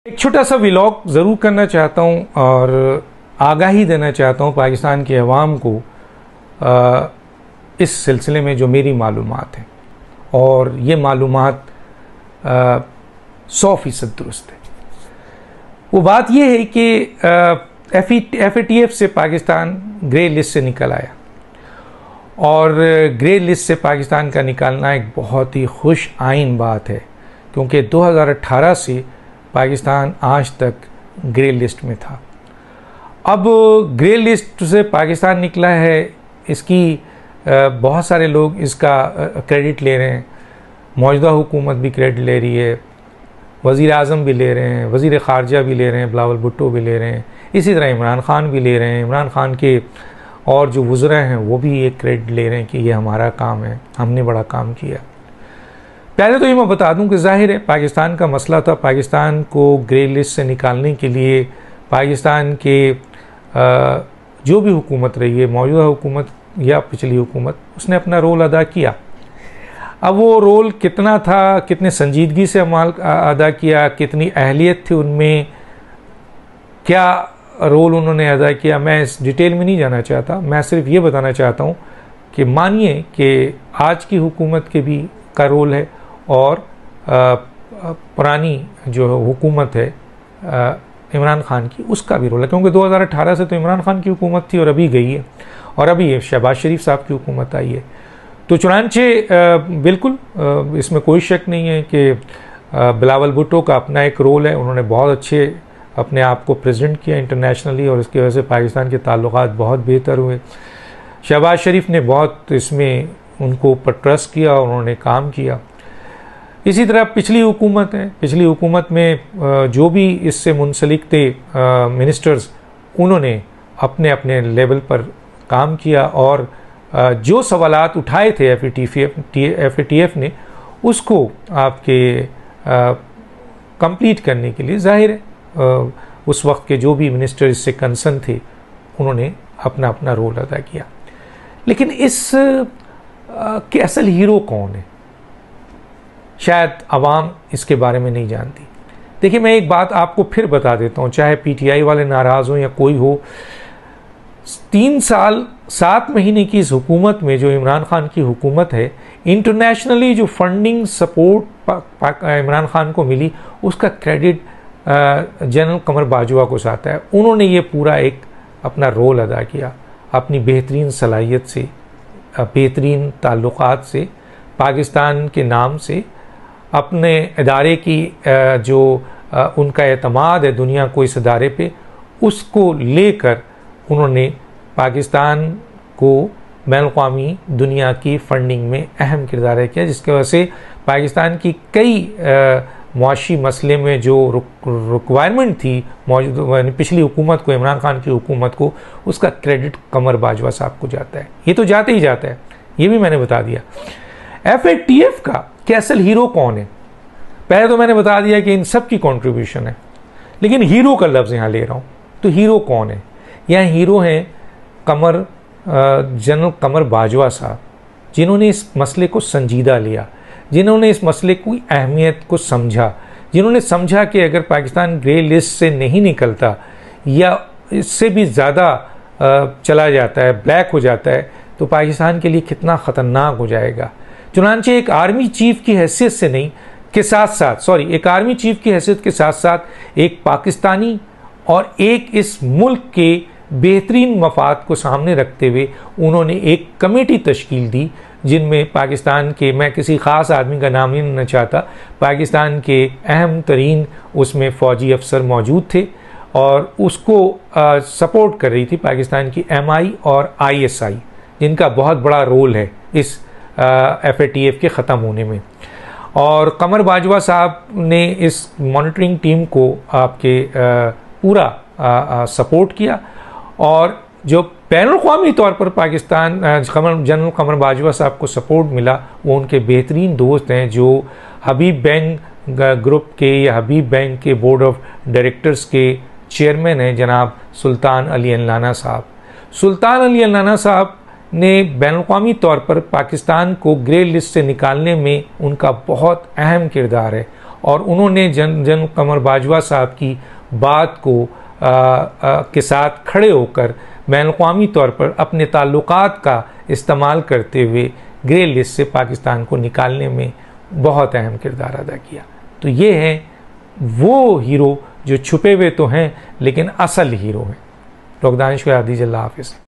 एक छोटा सा व्लॉग ज़रूर करना चाहता हूँ और आगाही देना चाहता हूँ पाकिस्तान के अवाम को इस सिलसिले में जो मेरी मालूमात है, और ये मालूमात 100% दुरुस्त है। वो बात ये है कि FATF से पाकिस्तान ग्रे लिस्ट से निकल आया, और ग्रे लिस्ट से पाकिस्तान का निकालना एक बहुत ही खुश आइन बात है, क्योंकि 2018 से पाकिस्तान आज तक ग्रे लिस्ट में था। अब ग्रे लिस्ट से पाकिस्तान निकला है, इसकी बहुत सारे लोग इसका क्रेडिट ले रहे हैं। मौजूदा हुकूमत भी क्रेडिट ले रही है, वज़ीर आज़म भी ले रहे हैं, वज़ीर ख़ारजा भी ले रहे हैं, बिलावल भुट्टो भी ले रहे हैं, इसी तरह इमरान ख़ान भी ले रहे हैं। इमरान ख़ान के और जो वज़रा हैं वो भी एक क्रेडिट ले रहे हैं कि ये हमारा काम है, हमने बड़ा काम किया। पहले तो ये मैं बता दूं कि ज़ाहिर है पाकिस्तान का मसला था। पाकिस्तान को ग्रे लिस्ट से निकालने के लिए पाकिस्तान के जो भी हुकूमत रही है, मौजूदा हुकूमत या पिछली हुकूमत, उसने अपना रोल अदा किया। अब वो रोल कितना था, कितने संजीदगी से अदा किया, कितनी अहलियत थी उनमें, क्या रोल उन्होंने अदा किया, मैं इस डिटेल में नहीं जाना चाहता। मैं सिर्फ ये बताना चाहता हूँ कि मानिए कि आज की हुकूमत के भी का रोल है और पुरानी जो हुकूमत है इमरान ख़ान की, उसका भी रोल है, क्योंकि 2018 से तो इमरान ख़ान की हुकूमत थी और अभी गई है, और अभी शहबाज शरीफ साहब की हुकूमत आई है। तो चुनांचे बिल्कुल इसमें कोई शक नहीं है कि बिलावल भुट्टो का अपना एक रोल है। उन्होंने बहुत अच्छे अपने आप को प्रेजेंट किया इंटरनेशनली, और इसकी वजह से पाकिस्तान के ताल्लुकात बहुत बेहतर हुए। शहबाज शरीफ ने बहुत इसमें उनको ऊपर ट्रस्ट किया और उन्होंने काम किया। इसी तरह पिछली हुकूमत है, पिछली हुकूमत में जो भी इससे मुंसलिक थे मिनिस्टर्स, उन्होंने अपने अपने लेवल पर काम किया, और जो सवालात उठाए थे FATF ने, उसको आपके कंप्लीट करने के लिए ज़ाहिर है उस वक्त के जो भी मिनिस्टर इससे कंसर्न थे, उन्होंने अपना अपना रोल अदा किया। लेकिन इस के असल हीरो कौन है, शायद आवाम इसके बारे में नहीं जानती। देखिए, मैं एक बात आपको फिर बता देता हूँ, चाहे PTI वाले नाराज़ हों या कोई हो, 3 साल 7 महीने की इस हुकूमत में, जो इमरान ख़ान की हुकूमत है, इंटरनेशनली जो फंडिंग सपोर्ट इमरान ख़ान को मिली, उसका क्रेडिट जनरल कमर बाजवा को जाता है। उन्होंने ये पूरा एक अपना रोल अदा किया, अपनी बेहतरीन सलाहियत से, बेहतरीन ताल्लुकात से, पाकिस्तान के नाम से, अपने इदारे की जो उनका एतमाद है दुनिया को इस इदारे पे, उसको लेकर उन्होंने पाकिस्तान को बैनुल-अक़वामी दुनिया की फंडिंग में अहम किरदार अदा किया, जिसकी वजह से पाकिस्तान की कई मुआशी मसले में जो रिक्वायरमेंट थी मौजूद पिछली हुकूमत को, इमरान ख़ान की हुकूमत को, उसका क्रेडिट कमर बाजवा साहब को जाता है। ये तो जाते ही जाता है, ये भी मैंने बता दिया। FATF का कि असल हीरो कौन है, पहले तो मैंने बता दिया कि इन सब की कंट्रीब्यूशन है, लेकिन हीरो का लफ्ज़ यहाँ ले रहा हूँ। तो हीरो कौन है? यहाँ हीरो हैं जनरल कमर बाजवा साहब, जिन्होंने इस मसले को संजीदा लिया, जिन्होंने इस मसले की अहमियत को समझा, जिन्होंने समझा कि अगर पाकिस्तान ग्रे लिस्ट से नहीं निकलता या इससे भी ज़्यादा चला जाता है, ब्लैक हो जाता है, तो पाकिस्तान के लिए कितना ख़तरनाक हो जाएगा। चुनांचे एक आर्मी चीफ की हैसियत से नहीं के साथ साथ एक आर्मी चीफ की हैसियत के साथ साथ एक पाकिस्तानी और एक इस मुल्क के बेहतरीन मफाद को सामने रखते हुए उन्होंने एक कमेटी तश्कील दी, जिनमें पाकिस्तान के, मैं किसी ख़ास आदमी का नाम नहीं लेना चाहता, पाकिस्तान के अहम तरीन उसमें फ़ौजी अफसर मौजूद थे, और उसको सपोर्ट कर रही थी पाकिस्तान की MI और ISI, जिनका बहुत बड़ा रोल है इस FATF के ख़त्म होने में। और कमर बाजवा साहब ने इस मॉनिटरिंग टीम को आपके पूरा सपोर्ट किया, और जो बैनुल-अक़वामी तौर पर पाकिस्तान जनरल कमर बाजवा साहब को सपोर्ट मिला, वो उनके बेहतरीन दोस्त हैं, जो हबीब बैंक ग्रुप के या हबीब बैंक के बोर्ड ऑफ डायरेक्टर्स के चेयरमैन हैं, जनाब सुल्तान अली अल्लाना साहब। सुल्तान अली अल्लाना साहब ने बैनुल-अक़वामी तौर पर पाकिस्तान को ग्रे लिस्ट से निकालने में उनका बहुत अहम किरदार है, और उन्होंने जनरल कमर बाजवा साहब की बात को के साथ खड़े होकर बैनुल-अक़वामी तौर पर अपने ताल्लुकात का इस्तेमाल करते हुए ग्रे लिस्ट से पाकिस्तान को निकालने में बहुत अहम किरदार अदा किया। तो ये हैं वो हीरो जो छुपे हुए तो हैं लेकिन असल हीरो हैं। डॉक्टर दानिश को याद दीजिए। अल्लाह हाफ़िज़।